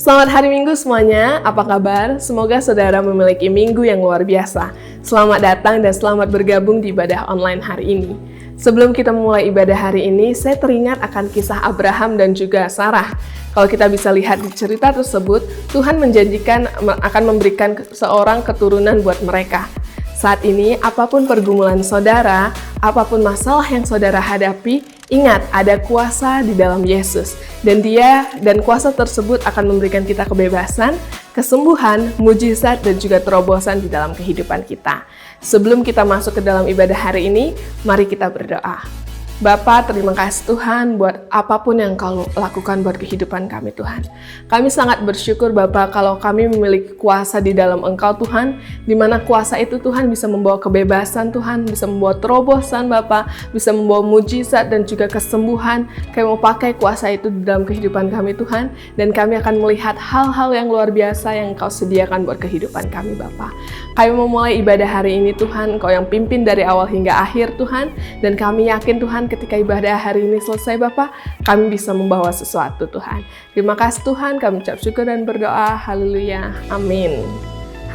Selamat hari Minggu semuanya, apa kabar? Semoga saudara memiliki minggu yang luar biasa. Selamat datang dan selamat bergabung di ibadah online hari ini. Sebelum kita memulai ibadah hari ini, saya teringat akan kisah Abraham dan juga Sarah. Kalau kita bisa lihat di cerita tersebut, Tuhan menjanjikan akan memberikan seorang keturunan buat mereka. Saat ini, apapun pergumulan saudara, apapun masalah yang saudara hadapi, ingat ada kuasa di dalam Yesus. Dan kuasa tersebut akan memberikan kita kebebasan, kesembuhan, mujizat, dan juga terobosan di dalam kehidupan kita. Sebelum kita masuk ke dalam ibadah hari ini, mari kita berdoa. Bapa, terima kasih Tuhan buat apapun yang Kau lakukan buat kehidupan kami Tuhan. Kami sangat bersyukur Bapa kalau kami memiliki kuasa di dalam Engkau Tuhan, di mana kuasa itu Tuhan bisa membawa kebebasan Tuhan, bisa membawa terobosan Bapa, bisa membawa mujizat dan juga kesembuhan. Kami mau pakai kuasa itu di dalam kehidupan kami Tuhan, dan kami akan melihat hal-hal yang luar biasa yang Kau sediakan buat kehidupan kami Bapa. Kami memulai ibadah hari ini Tuhan, Kau yang pimpin dari awal hingga akhir Tuhan, dan kami yakin Tuhan ketika ibadah hari ini selesai Bapa, kami bisa membawa sesuatu Tuhan. Terima kasih Tuhan, kami ucap syukur dan berdoa. Haleluya. Amin.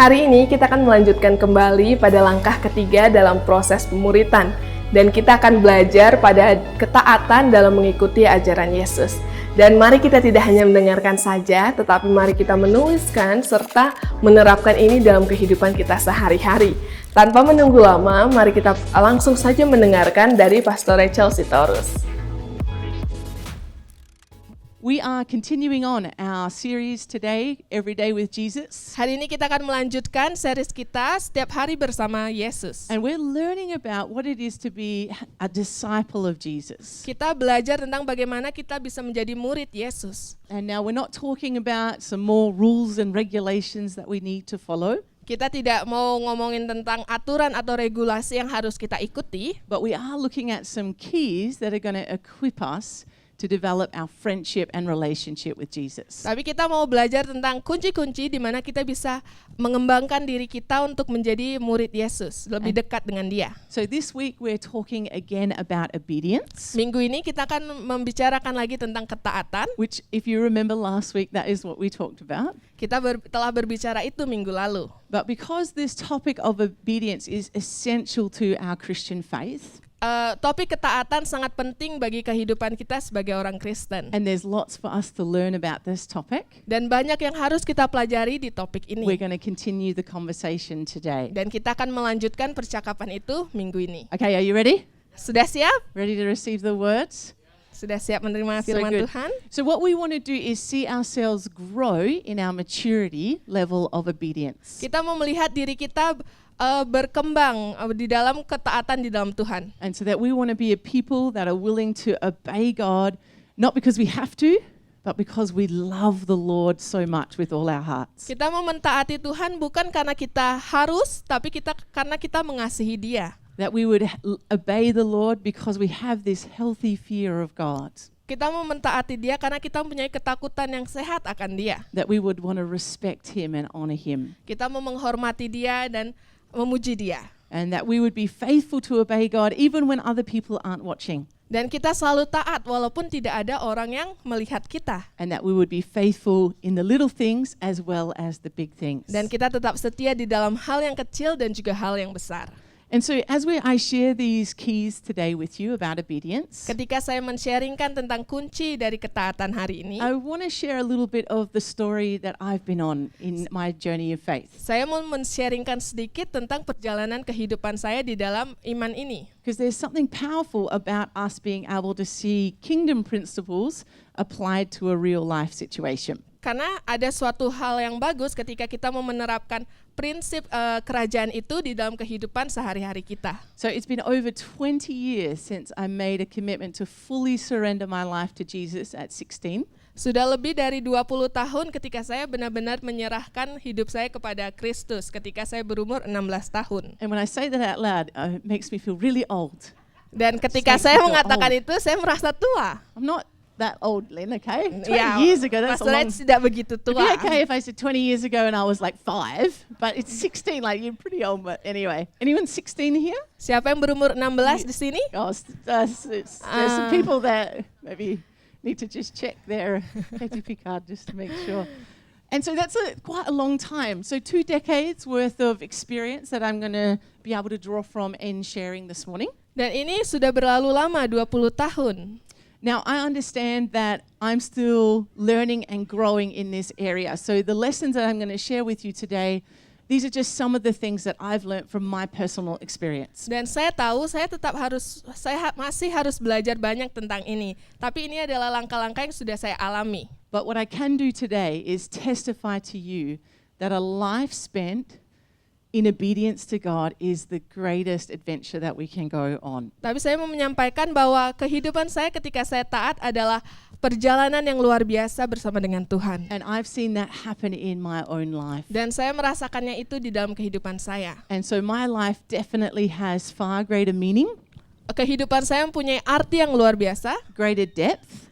Hari ini kita akan melanjutkan kembali pada langkah ketiga dalam proses pemuritan. Dan kita akan belajar pada ketaatan dalam mengikuti ajaran Yesus. Dan mari kita tidak hanya mendengarkan saja, tetapi mari kita menuliskan serta menerapkan ini dalam kehidupan kita sehari-hari. Tanpa menunggu lama, mari kita langsung saja mendengarkan dari Pastor Rachel Sitorus. We are continuing on our series today, Every Day with Jesus. Hari ini kita akan melanjutkan series kita Setiap Hari Bersama Yesus. And we're learning about what it is to be a disciple of Jesus. Kita belajar tentang bagaimana kita bisa menjadi murid Yesus. And now we're not talking about some more rules and regulations that we need to follow. Kita tidak mau ngomongin tentang aturan atau regulasi yang harus kita ikuti, but we are looking at some keys that are going to equip us to develop our friendship and relationship with Jesus. Tapi kita mau belajar tentang kunci-kunci di mana kita bisa mengembangkan diri kita untuk menjadi murid Yesus, lebih dekat dengan Dia. So this week we're talking again about obedience. Minggu ini kita akan membicarakan lagi tentang ketaatan. Which if you remember last week, that is what we talked about. Kita telah berbicara itu minggu lalu. But because this topic of obedience is essential to our Christian faith, topik ketaatan sangat penting bagi kehidupan kita sebagai orang Kristen. and there's lots for us to learn about this topic, Dan banyak yang harus kita pelajari di topik ini. we're going to continue the conversation today. Dan kita akan melanjutkan percakapan itu minggu ini. Okay, are you ready? Sudah siap? Ready to receive the words? Sudah siap menerima So firman good. Tuhan? So what we want to do is see ourselves grow in our maturity level of obedience. Kita mau melihat diri kita berkembang di dalam ketaatan di dalam Tuhan. And so that we want to be a people that are willing to obey God, not because we have to, but because we love the Lord so much with all our hearts. Kita mau mentaati Tuhan bukan karena kita harus, tapi karena kita mengasihi Dia. That we would obey the Lord because we have this healthy fear of God. Kita mau mentaati Dia karena kita mempunyai ketakutan yang sehat akan Dia. That we would want to respect Him and honor Him. Kita mau menghormati Dia dan memuji Dia. And that we would be faithful to obey God even when other people aren't watching. Dan kita selalu taat walaupun tidak ada orang yang melihat kita. And that we would be faithful in the little things as well as the big things. Dan kita tetap setia di dalam hal yang kecil dan juga hal yang besar. And so as I share these keys today with you about obedience, Ketika saya men-sharingkan tentang kunci dari ketaatan hari ini, I want to share a little bit of the story that I've been on in my journey of faith. saya mau men-sharingkan sedikit tentang perjalanan kehidupan saya di dalam iman ini. Because there's something powerful about us being able to see kingdom principles applied to a real life situation. Karena ada suatu hal yang bagus ketika kita mau menerapkan prinsip kerajaan itu di dalam kehidupan sehari-hari kita. So it's been over 20 years since I made a commitment to fully surrender my life to Jesus at 16. Sudah lebih dari 20 tahun ketika saya benar-benar menyerahkan hidup saya kepada Kristus ketika saya berumur 16 tahun. And when I say that out loud, it makes me feel really old. Dan ketika Makes me saya feel mengatakan old. itu, saya merasa tua. I'm not that old, Lynn, okay? 20 Ya, years ago, that's a Pastor long... Ed tidak begitu It'd tua. be okay if I said 20 years ago and I was like 5, but it's 16, like you're pretty old, but anyway. Anyone 16 here? Siapa yang berumur 16 di sini? Oh, there's some people that maybe need to just check their KTP card just to make sure. And so that's quite a long time. So 2 decades worth of experience that I'm going to be able to draw from in sharing this morning. Dan ini sudah berlalu lama, 20 tahun. Now, I understand that I'm still learning and growing in this area. So the lessons that I'm going to share with you today, these are just some of the things that I've learned from my personal experience. Dan saya tahu saya masih harus belajar banyak tentang ini. Tapi ini adalah langkah-langkah yang sudah saya alami. But what I can do today is testify to you that a life spent in obedience to God is the greatest adventure that we can go on. Tapi saya mau menyampaikan bahwa kehidupan saya ketika saya taat adalah perjalanan yang luar biasa bersama dengan Tuhan. And I've seen that happen in my own life. Dan saya merasakannya itu di dalam kehidupan saya. And so my life definitely has far greater meaning, Kehidupan saya mempunyai arti yang luar biasa, greater depth.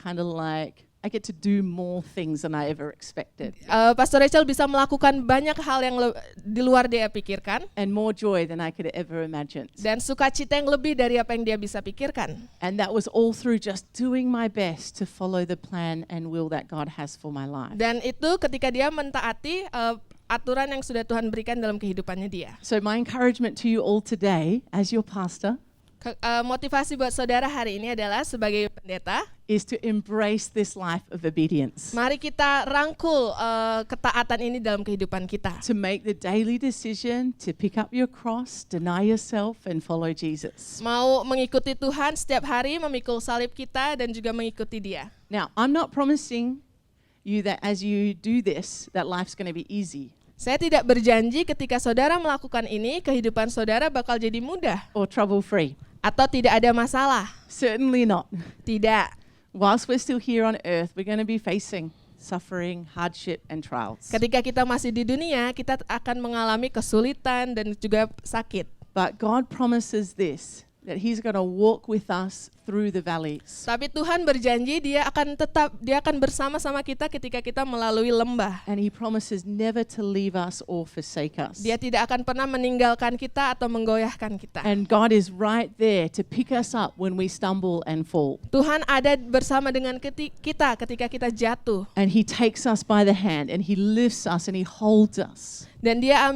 Kind of like I get to do more things than I ever expected. Pastor Rachel bisa melakukan banyak hal yang di luar dia pikirkan, And more joy than I could ever imagine. dan sukacita yang lebih dari apa yang dia bisa pikirkan. And that was all through just doing my best to follow the plan and will that God has for my life. Dan itu ketika dia mentaati aturan yang sudah Tuhan berikan dalam kehidupannya dia. So my encouragement to you all today, as your pastor, Motivasi buat saudara hari ini adalah sebagai pendeta, is to embrace this life of obedience. mari kita rangkul ketaatan ini dalam kehidupan kita. To make the daily decision to pick up your cross, deny yourself, and follow Jesus. Mau mengikuti Tuhan setiap hari, memikul salib kita dan juga mengikuti dia. Now, I'm not promising you that as you do this, that life's going to be easy Saya tidak berjanji ketika saudara melakukan ini, kehidupan saudara bakal jadi mudah or trouble-free. atau tidak ada masalah. Certainly not. Tidak. Whilst we're still here on earth, we're going to be facing suffering, hardship, and trials. Ketika kita masih di dunia, kita akan mengalami kesulitan dan juga sakit. But God promises this, that He's going to walk with us through the valleys. Tapi Tuhan berjanji dia akan bersama-sama kita ketika kita melalui lembah. And He promises never to leave us or forsake us. Dia tidak akan pernah meninggalkan kita atau menggoyahkan kita. And God is right there to pick us up when we stumble and fall. Tuhan ada bersama dengan kita ketika kita jatuh. And He takes us by the hand and He lifts us and He holds us. Dan dia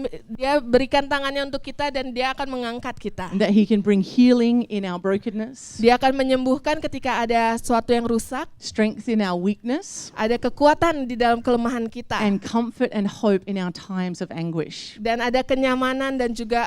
berikan tangannya untuk kita dan dia akan mengangkat kita. And that He can bring healing in our brokenness, Dia akan menyembuhkan ketika ada sesuatu yang rusak, strength in our weakness, ada kekuatan di dalam kelemahan kita, and comfort and hope in our times of anguish. dan ada kenyamanan dan juga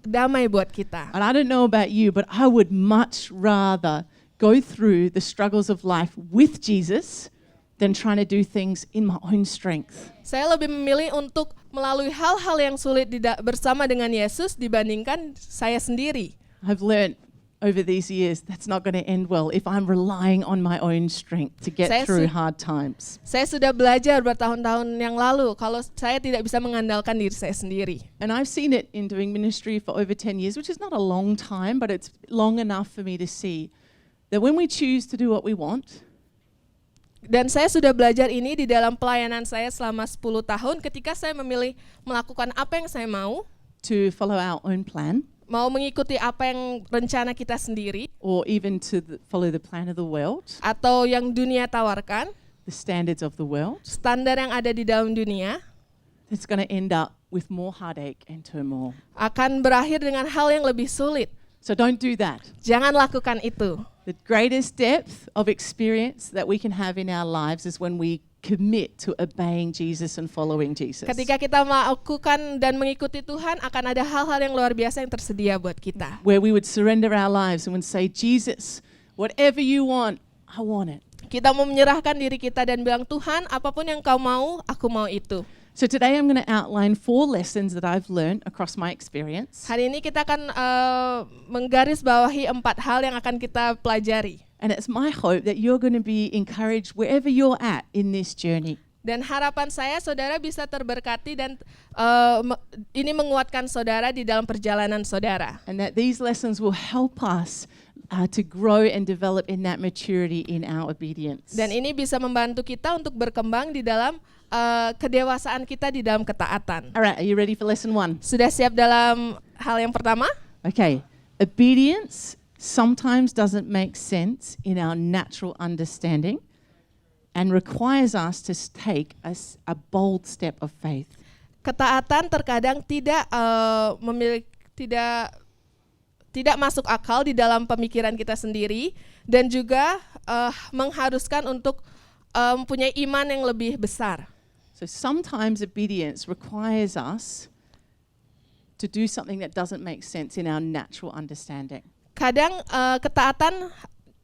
damai buat kita. And I don't know about you, but I would much rather go through the struggles of life with Jesus than trying to do things in my own strength. Saya lebih memilih untuk melalui hal-hal yang sulit bersama dengan Yesus dibandingkan saya sendiri. I've learned over these years that's not going to end well if I'm relying on my own strength to get through hard times. Saya sudah belajar bertahun-tahun yang lalu kalau saya tidak bisa mengandalkan diri saya sendiri. And I've seen it in doing ministry for over 10 years, which is not a long time, but it's long enough for me to see that when we choose to do what we want, Dan saya sudah belajar ini di dalam pelayanan saya selama 10 tahun ketika saya memilih melakukan apa yang saya mau, to follow our own plan, mau mengikuti apa yang rencana kita sendiri, or even to follow the plan of the world, atau yang dunia tawarkan, the standards of the world, standar yang ada di dalam dunia, it's going to end up with more heartache and turmoil. akan berakhir dengan hal yang lebih sulit. So don't do that. Jangan lakukan itu. The greatest depth of experience that we can have in our lives is when we commit to obeying Jesus and following Jesus. Ketika kita melakukan dan mengikuti Tuhan, akan ada hal-hal yang luar biasa yang tersedia buat kita. Where we would surrender our lives and would say, Jesus, whatever you want, I want it. Kita mau menyerahkan diri kita dan bilang, Tuhan, apapun yang kau mau, aku mau itu. So today I'm going to outline 4 lessons that I've learned across my experience. Hari ini kita akan menggarisbawahi 4 hal yang akan kita pelajari. And it's my hope that you're going to be encouraged wherever you're at in this journey. Dan harapan saya saudara bisa terberkati dan ini menguatkan saudara di dalam perjalanan saudara. And that these lessons will help us to grow and develop in that maturity in our obedience. Dan ini bisa membantu kita untuk berkembang di dalam kedewasaan kita di dalam ketaatan. All right, are you ready for lesson 1? Sudah siap dalam hal yang pertama? Okay, obedience sometimes doesn't make sense in our natural understanding and requires us to take a bold step of faith. Ketaatan terkadang tidak masuk akal di dalam pemikiran kita sendiri dan juga mengharuskan untuk mempunyai iman yang lebih besar. So sometimes obedience requires us to do something that doesn't make sense in our natural understanding. Kadang ketaatan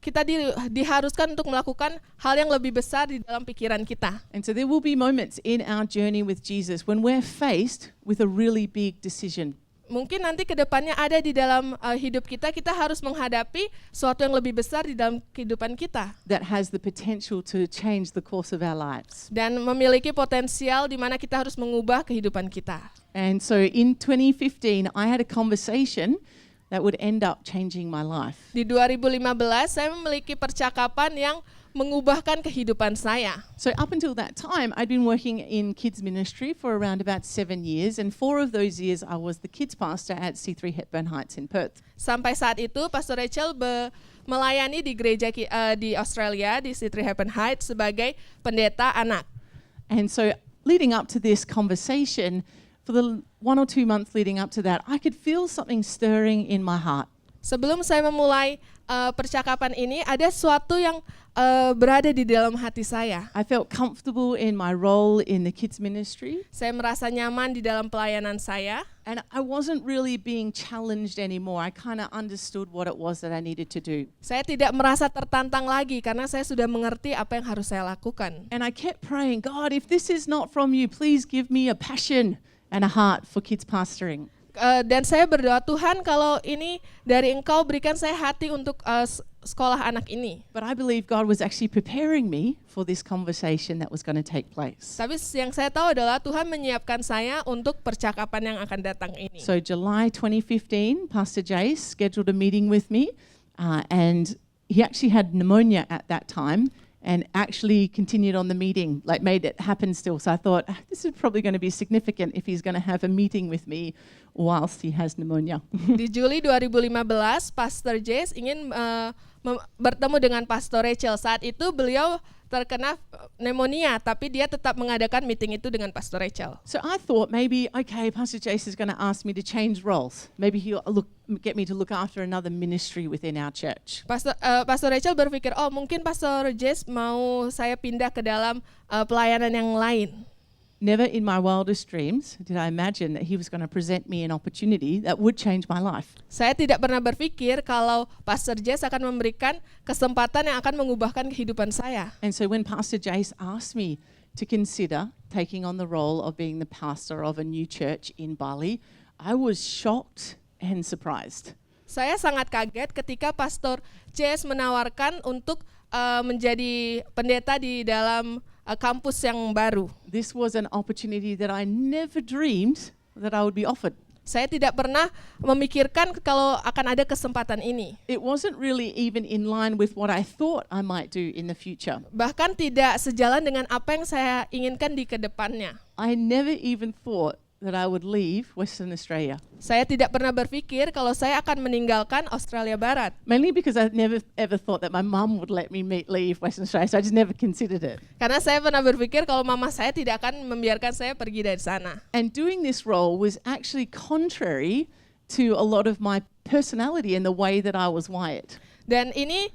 kita diharuskan untuk melakukan hal yang lebih besar di dalam pikiran kita. And so there will be moments in our journey with Jesus when we're faced with a really big decision. Mungkin nanti ke depannya ada di dalam hidup kita harus menghadapi sesuatu yang lebih besar di dalam kehidupan kita. That has the potential to change the course of our lives. Dan memiliki potensial di mana kita harus mengubah kehidupan kita. And so in 2015, I had a conversation that would end up changing my life. Di 2015 saya memiliki percakapan yang mengubahkan kehidupan saya. So up until that time, I'd been working in kids ministry for around about 7 years, and 4 of those years I was the kids pastor at C3 Hepburn Heights in Perth. Sampai saat itu, Pastor Rachel melayani di gereja di Australia, di C3 Hepburn Heights sebagai pendeta anak. And so leading up to this conversation, for the 1 or 2 months leading up to that, I could feel something stirring in my heart. Sebelum saya memulai percakapan ini, ada sesuatu yang berada di dalam hati saya. I felt comfortable in my role in the kids ministry. Saya merasa nyaman di dalam pelayanan saya. And I wasn't really being challenged anymore. I kind of understood what it was that I needed to do. Saya tidak merasa tertantang lagi karena saya sudah mengerti apa yang harus saya lakukan. And I kept praying, God, if this is not from you, please give me a passion and a heart for kids pastoring. Dan saya berdoa, Tuhan, kalau ini dari Engkau, berikan saya hati untuk sekolah anak ini. But I believe God was actually preparing me for this conversation that was going to take place. Tapi yang saya tahu adalah Tuhan menyiapkan saya untuk percakapan yang akan datang ini. So July 2015, Pastor Jace scheduled a meeting with me, and he actually had pneumonia at that time, and actually continued on the meeting, like made it happen still. So I thought, this is probably going to be significant if he's going to have a meeting with me whilst he has pneumonia. Di Juli 2015, Pastor Jace ingin bertemu dengan Pastor Rachel. Saat itu beliau terkena pneumonia, tapi dia tetap mengadakan meeting itu dengan Pastor Rachel. So I thought maybe, okay, Pastor Jace is going to ask me to change roles. Maybe he'll get me to look after another ministry within our church. Pastor Rachel berpikir, oh mungkin Pastor Jace mau saya pindah ke dalam pelayanan yang lain. Never in my wildest dreams did I imagine that he was going to present me an opportunity that would change my life. Saya tidak pernah berpikir kalau Pastor Jace akan memberikan kesempatan yang akan mengubahkan kehidupan saya. And so when Pastor Jace asked me to consider taking on the role of being the pastor of a new church in Bali, I was shocked and surprised. Saya sangat kaget ketika Pastor Jace menawarkan untuk menjadi pendeta di dalam kampus yang baru. This was an opportunity that I never dreamed that I would be offered. Saya tidak pernah memikirkan kalau akan ada kesempatan ini. It wasn't really even in line with what I thought I might do in the future. Bahkan tidak sejalan dengan apa yang saya inginkan di kedepannya. I never even thought that I would leave Western Australia. Saya tidak pernah berpikir kalau saya akan meninggalkan Australia Barat. Mainly because I never ever thought that my mum would let me leave Western Australia, so I just never considered it. Karena saya pernah berpikir kalau mama saya tidak akan membiarkan saya pergi dari sana. And doing this role was actually contrary to a lot of my personality and the way that I was wired. Dan ini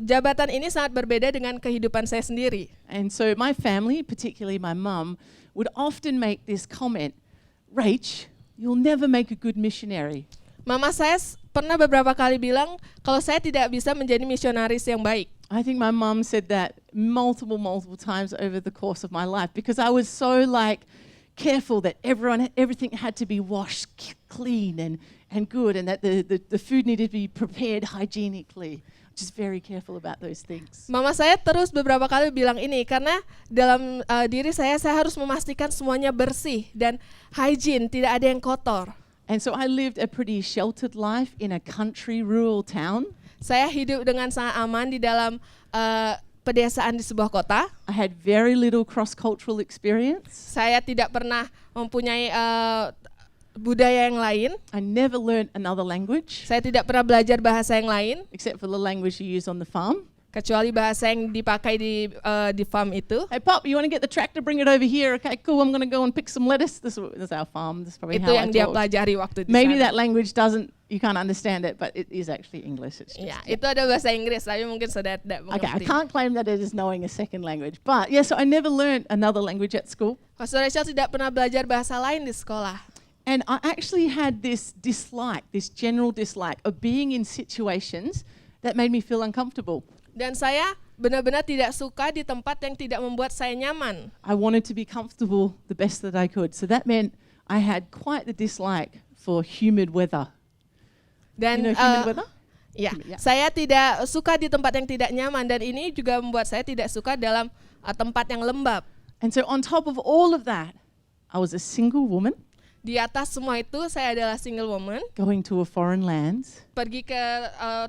jabatan ini sangat berbeda dengan kehidupan saya sendiri. And so my family, particularly my mum, would often make this comment, Rach, you'll never make a good missionary. Mama saya pernah beberapa kali bilang kalau saya tidak bisa menjadi misionaris yang baik. I think my mum said that multiple times over the course of my life because I was so careful that everything had to be washed clean and good, and that the food needed to be prepared hygienically. Just very careful about those things. Mama saya terus beberapa kali bilang ini karena dalam diri saya harus memastikan semuanya bersih dan hygiene, tidak ada yang kotor. And so I lived a pretty sheltered life in a country rural town. Saya hidup dengan sangat aman di dalam pedesaan di sebuah kota. I had very little cross-cultural experience. Saya tidak pernah mempunyai budaya yang lain. I never learned another language. Saya tidak pernah belajar bahasa yang lain. Except for the language you use on the farm. Kecuali bahasa yang dipakai di farm itu. Hey, Pop, you want to get the tractor, bring it over here? Okay, cool, I'm going to go and pick some lettuce. This is our farm. This is probably Itu how I yang dia talk. pelajari waktu di Maybe sana. that language you can't understand it, but it is actually English. It's just, Ya, itu ada bahasa Inggris, tapi mungkin saudara tidak Okay, I mengerti. can't claim that it is knowing a second language. But yeah, so I never learned another language at school. Pastor Rachel tidak pernah belajar bahasa lain di sekolah. And I actually had this dislike, this general dislike of being in situations that made me feel uncomfortable. Dan saya benar-benar tidak suka di tempat yang tidak membuat saya nyaman. I wanted to be comfortable the best that I could. So that meant I had quite the dislike for humid weather. Dan You know humid weather? ya, Ya. saya tidak suka di tempat yang tidak nyaman dan ini juga membuat saya tidak suka dalam tempat yang lembab. And so on top of all of that, I was a single woman Di atas semua itu saya adalah single woman, going to a foreign land, pergi ke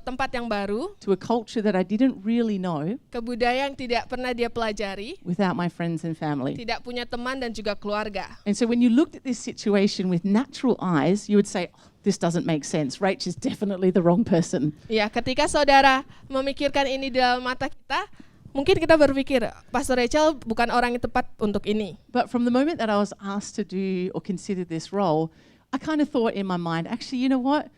tempat yang baru, to a culture that I didn't really know ke budaya yang tidak pernah dia pelajari, without my friends and family. tidak punya teman dan juga keluarga. And so when you looked at this situation with natural eyes, you would say, oh, this doesn't make sense. Rach is definitely the wrong person. Ya, ketika saudara memikirkan ini dalam mata kita, mungkin kita berpikir, Pastor Rachel bukan orang yang tepat untuk ini. But from the moment that I was asked to do or consider this role, I kind of thought in my mind, actually, you know what?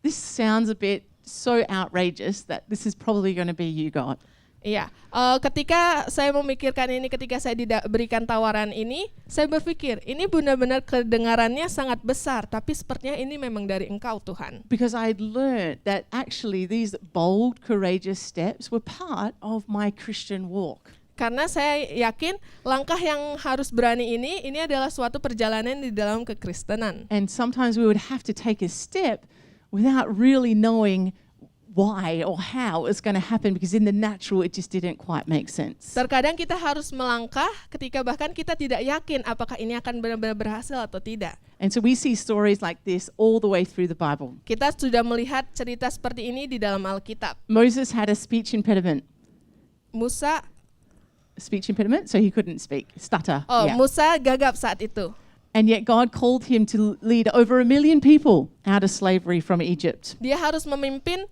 This sounds a bit so outrageous that this is probably going to be you, God. Iya, ketika saya memikirkan ini, ketika saya diberikan tawaran ini, saya berpikir, ini benar-benar kedengarannya sangat besar, tapi sepertinya ini memang dari Engkau, Tuhan. Because I had learned that actually these bold, courageous steps were part of my Christian walk. Karena saya yakin langkah yang harus berani ini adalah suatu perjalanan di dalam kekristenan. And sometimes we would have to take a step without really knowing why or how it's going to happen, because in the natural it just didn't quite make sense. Terkadang kita harus melangkah ketika bahkan kita tidak yakin apakah ini akan benar-benar berhasil atau tidak. And so we see stories like this all the way through the Bible. Kita sudah melihat cerita seperti ini di dalam Alkitab. Moses had a speech impediment. Musa, So he couldn't speak. Stutter. Yeah. Musa gagap saat itu. And yet God called him to lead over 1 million people out of slavery from Egypt. Dia harus memimpin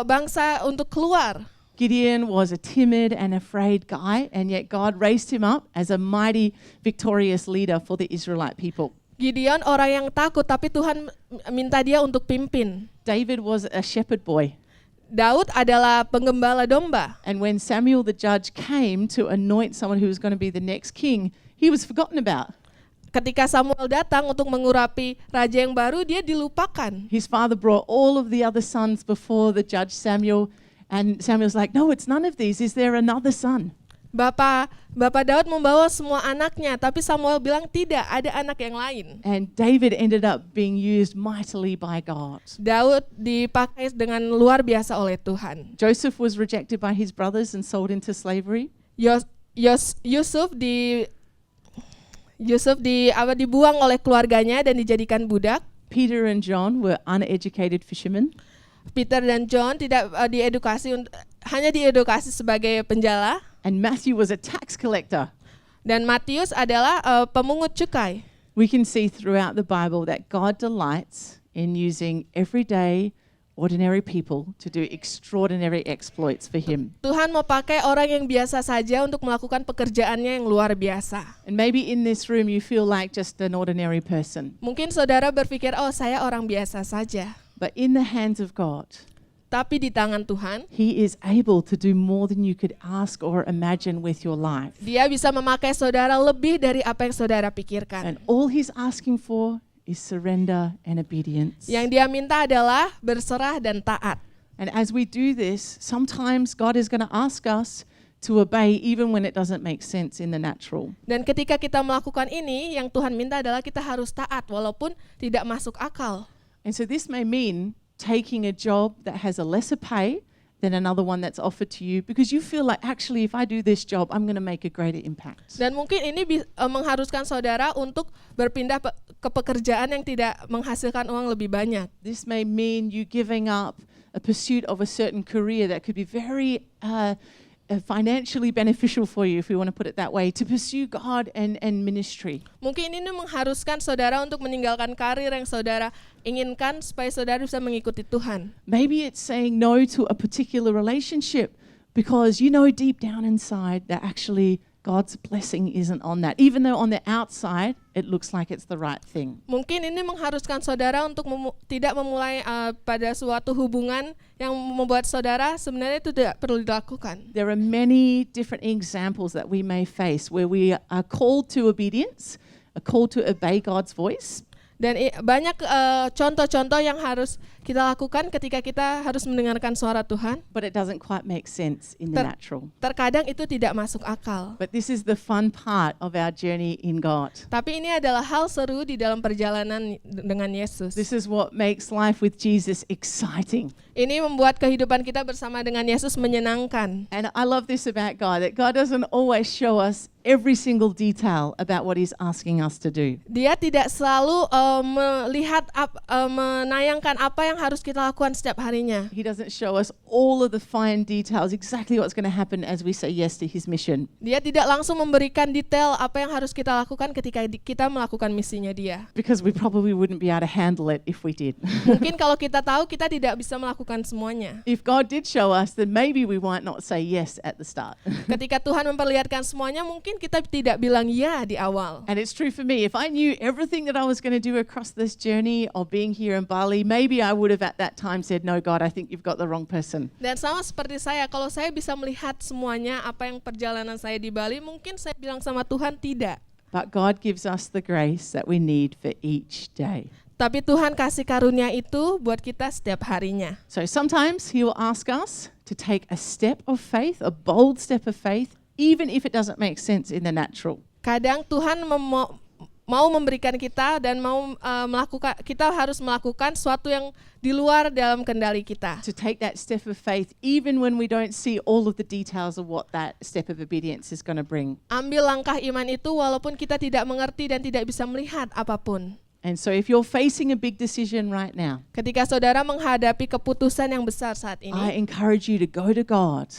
bangsa untuk keluar. Gideon was a timid and afraid guy, and yet God raised him up as a mighty, victorious leader for the Israelite people. Gideon orang yang takut, tapi Tuhan minta dia untuk pimpin. David was a shepherd boy. Daud adalah penggembala domba. And when Samuel the judge came to anoint someone who was going to be the next king, he was forgotten about. Ketika Samuel datang untuk mengurapi raja yang baru, dia dilupakan. His father brought all of the other sons before the judge Samuel, and Samuel's like, no, it's none of these. Is there another son? Bapak Daud membawa semua anaknya, tapi Samuel bilang tidak, ada anak yang lain. And David ended up being used mightily by God. Daud dipakai dengan luar biasa oleh Tuhan. Joseph was rejected by his brothers and sold into slavery. Yusuf dibuang oleh keluarganya dan dijadikan budak. Peter and John were uneducated fishermen. Peter dan John tidak hanya diedukasi sebagai penjala. And Matthew was a tax collector. Dan Matius adalah pemungut cukai. We can see throughout the Bible that God delights in using everyday, ordinary people to do extraordinary exploits for him. Tuhan mau pakai orang yang biasa saja untuk melakukan pekerjaannya yang luar biasa. And maybe in this room you feel like just an ordinary person. Mungkin saudara berpikir, oh saya orang biasa saja. But in the hands of God, Tapi di tangan Tuhan, He is able to do more than you could ask or imagine with your life. Dia bisa memakai saudara lebih dari apa yang saudara pikirkan. And all He's asking for is surrender and obedience. Yang dia minta adalah berserah dan taat. And as we do this, sometimes God is going to ask us to obey even when it doesn't make sense in the natural. Dan ketika kita melakukan ini, yang Tuhan minta adalah kita harus taat walaupun tidak masuk akal. And so this may mean taking a job that has a lesser pay than another one that's offered to you, because you feel like, actually, if I do this job, I'm going to make a greater impact. Dan mungkin ini mengharuskan saudara untuk berpindah ke pekerjaan yang tidak menghasilkan uang lebih banyak. This may mean you giving up a pursuit of a certain career that could be very financially beneficial for you, if we want to put it that way, to pursue God and ministry. Mungkin ini mengharuskan saudara untuk meninggalkan karir yang saudara inginkan supaya saudara bisa mengikuti Tuhan. Maybe it's saying no to a particular relationship, because you know deep down inside that actually God's blessing isn't on that. Even though on the outside it looks like it's the right thing. Mungkin ini mengharuskan saudara untuk tidak memulai pada suatu hubungan yang membuat saudara sebenarnya itu tidak perlu dilakukan. There are many different examples that we may face where we are called to obedience, are called to obey God's voice. Dan banyak contoh-contoh yang harus kita lakukan ketika kita harus mendengarkan suara Tuhan. But it doesn't quite make sense in the natural. Terkadang itu tidak masuk akal. But this is the fun part of our journey in God. Tapi ini adalah hal seru di dalam perjalanan dengan Yesus. This is what makes life with Jesus exciting. Ini membuat kehidupan kita bersama dengan Yesus menyenangkan. And I love this about God, that God doesn't always show us every single detail about what He's asking us to do. Dia tidak selalu menayangkan apa yang harus kita lakukan setiap harinya. He doesn't show us all of the fine details, exactly what's going to happen as we say yes to His mission. Dia tidak langsung memberikan detail apa yang harus kita lakukan ketika kita melakukan misinya Dia. Because we probably wouldn't be able to handle it if we did. Mungkin kalau kita tahu, kita tidak bisa melakukan semuanya. If God did show us, then maybe we might not say yes at the start. Ketika Tuhan memperlihatkan semuanya, mungkin kita tidak bilang ya di awal. And it's true for me. If I knew everything that I was going to do across this journey of being here in Bali, maybe I would have at that time said, no, God, I think you've got the wrong person. Dan sama seperti saya, kalau saya bisa melihat semuanya apa yang perjalanan saya di Bali, mungkin saya bilang sama Tuhan tidak. But God gives us the grace that we need for each day. Tapi Tuhan kasih karunia itu buat kita setiap harinya. So sometimes He will ask us to take a step of faith, a bold step of faith, even if it doesn't make sense in the natural. Kadang Tuhan mau memberikan kita dan kita harus melakukan sesuatu yang di luar dalam kendali kita. To take that step of faith even when we don't see all of the details of what that step of obedience is going to bring. Ambil langkah iman itu walaupun kita tidak mengerti dan tidak bisa melihat apapun. And so if you're facing a big decision right now, ketika saudara menghadapi keputusan yang besar saat I ini, encourage you to go to God.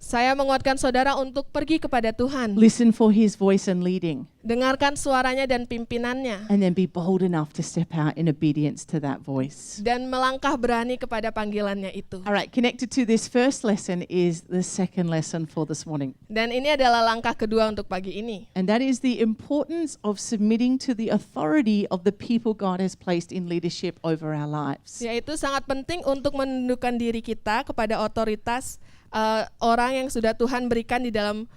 saya menguatkan saudara untuk pergi kepada Tuhan. Listen for His voice and leading. Dengarkan suaranya dan pimpinannya. And then be bold enough to step out in obedience to that voice. Dan melangkah berani kepada panggilannya itu. All right, connected to this first lesson is the second lesson for this morning. Dan ini adalah langkah kedua untuk pagi ini. And that is the importance of submitting to the authority of the people God has placed in leadership over our lives. Yaitu sangat penting untuk menundukkan diri kita kepada otoritas orang yang sudah Tuhan berikan di dalam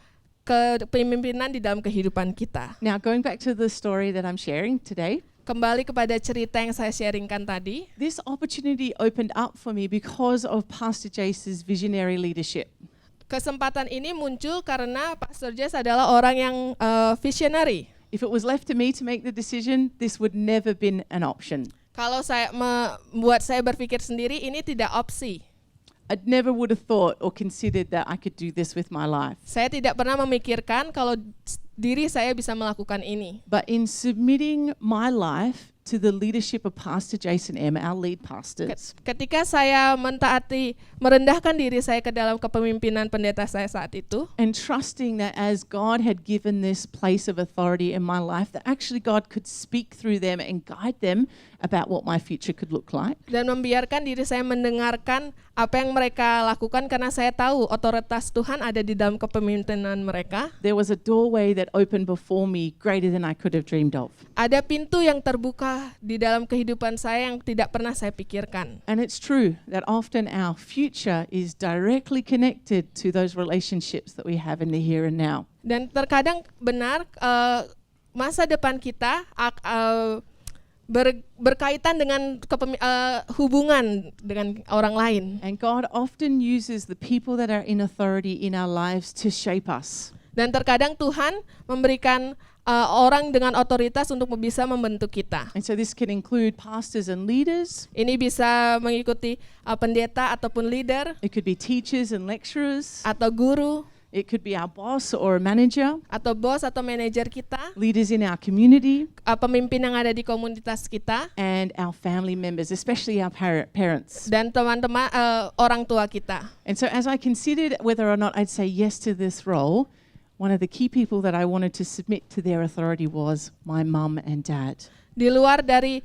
kepemimpinan di dalam kehidupan kita. Now, going back to the story that I'm sharing today, Kembali kepada cerita yang saya sharingkan tadi. this opportunity opened up for me because of Pastor Jace's visionary leadership. Kesempatan ini muncul karena Pastor Jace adalah orang yang visionary. If it was left to me to make the decision, this would never been an option. Kalau saya membuat saya berpikir sendiri, ini tidak opsi. I never would have thought or considered that I could do this with my life. Saya tidak pernah memikirkan kalau diri saya bisa melakukan ini. But in submitting my life to the leadership of Pastor Jason M., our lead pastors, Ketika saya merendahkan diri saya ke dalam kepemimpinan pendeta saya saat itu, and trusting that as God had given this place of authority in my life, that actually God could speak through them and guide them about what my future could look like. dan membiarkan diri saya mendengarkan apa yang mereka lakukan karena saya tahu otoritas Tuhan ada di dalam kepemimpinan mereka. There was a doorway that opened before me greater than I could have dreamed of. Ada pintu yang terbuka di dalam kehidupan saya yang tidak pernah saya pikirkan. And it's true that often our future is directly connected to those relationships that we have in the here and now. Dan terkadang benar masa depan kita berkaitan dengan hubungan dengan orang lain. And God often uses the people that are in authority in our lives to shape us. Dan terkadang Tuhan memberikan orang dengan otoritas untuk bisa membentuk kita. And so this can include pastors and leaders. Ini bisa mengikuti pendeta ataupun leader, It could be teachers and lecturers. atau guru, It could be our boss or a manager, atau bos atau manajer kita, leaders in our community, pemimpin yang ada di komunitas kita, and our family members, especially our parents. dan teman-teman orang tua kita. And so as I considered whether or not I'd say yes to this role, one of the key people that I wanted to submit to their authority was my mum and dad. Di luar dari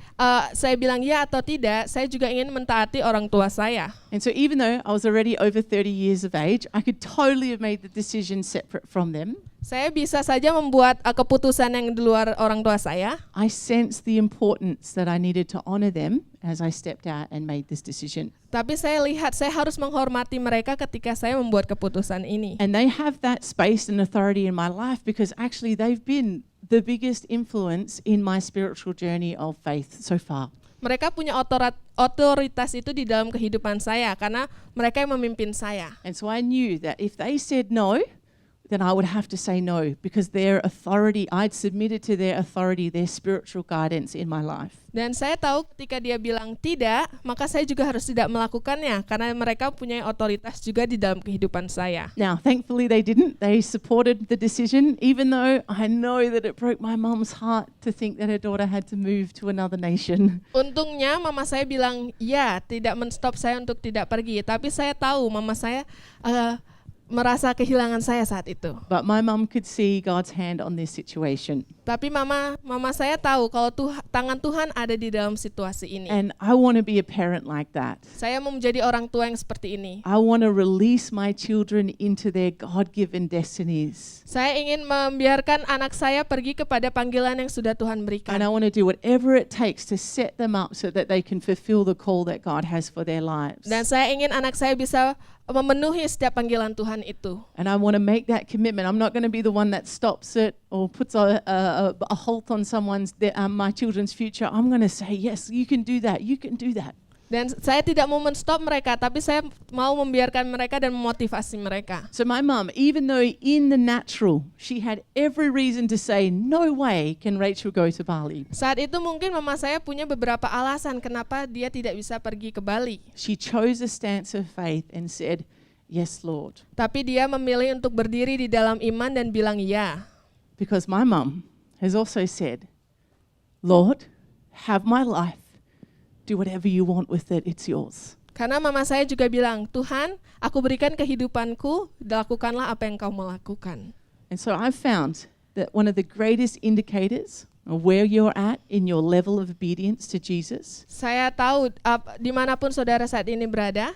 saya bilang ya atau tidak, saya juga ingin mentaati orang tua saya. And so even though I was already over 30 years of age, I could totally have made the decision separate from them. Saya bisa saja membuat keputusan yang di luar orang tua saya. I sensed the importance that I needed to honor them as I stepped out and made this decision. Tapi saya lihat saya harus menghormati mereka ketika saya membuat keputusan ini. And they have that space and authority in my life because actually they've been the biggest influence in my spiritual journey of faith so far. Mereka punya otoritas itu di dalam kehidupan saya karena mereka yang memimpin saya. And so I knew that if they said no, then I would have to say no because their authority, I'd submitted to their authority, their spiritual guidance in my life. Dan saya tahu ketika dia bilang tidak, maka saya juga harus tidak melakukannya karena mereka punya otoritas juga di dalam kehidupan saya. Now, thankfully they didn't. They supported the decision, even though I know that it broke my mom's heart to think that her daughter had to move to another nation. Untungnya mama saya bilang ya, tidak menstop saya untuk tidak pergi. Tapi saya tahu mama saya merasa kehilangan saya saat itu. But my mum could see God's hand on this situation. Tapi mama saya tahu kalau tangan Tuhan ada di dalam situasi ini. And I want to be a parent like that. Saya mau menjadi orang tua yang seperti ini. I want to release my children into their God-given destinies. Saya ingin membiarkan anak saya pergi kepada panggilan yang sudah Tuhan berikan. And I want to do whatever it takes to set them up so that they can fulfill the call that God has for their lives. Dan saya ingin anak saya bisa memenuhi setiap panggilan Tuhan itu. And I want to make that commitment. I'm not going to be the one that stops it or puts a halt on my children's future. I'm going to say, yes, you can do that. You can do that. Dan saya tidak mau menstop mereka, tapi saya mau membiarkan mereka dan memotivasi mereka. So my mum, even though in the natural, she had every reason to say, no way can Rachel go to Bali. Saat itu mungkin mama saya punya beberapa alasan kenapa dia tidak bisa pergi ke Bali. She chose a stance of faith and said, yes, Lord. Tapi dia memilih untuk berdiri di dalam iman dan bilang ya. Because my mum has also said, Lord, have my life. Do whatever you want with it, it's yours. Karena mama saya juga bilang, Tuhan, aku berikan kehidupanku, lakukanlah apa yang kau mau lakukan. And so I've found that one of the greatest indicators of where you're at in your level of obedience to Jesus Saya tahu dimanapun saudara saat ini berada,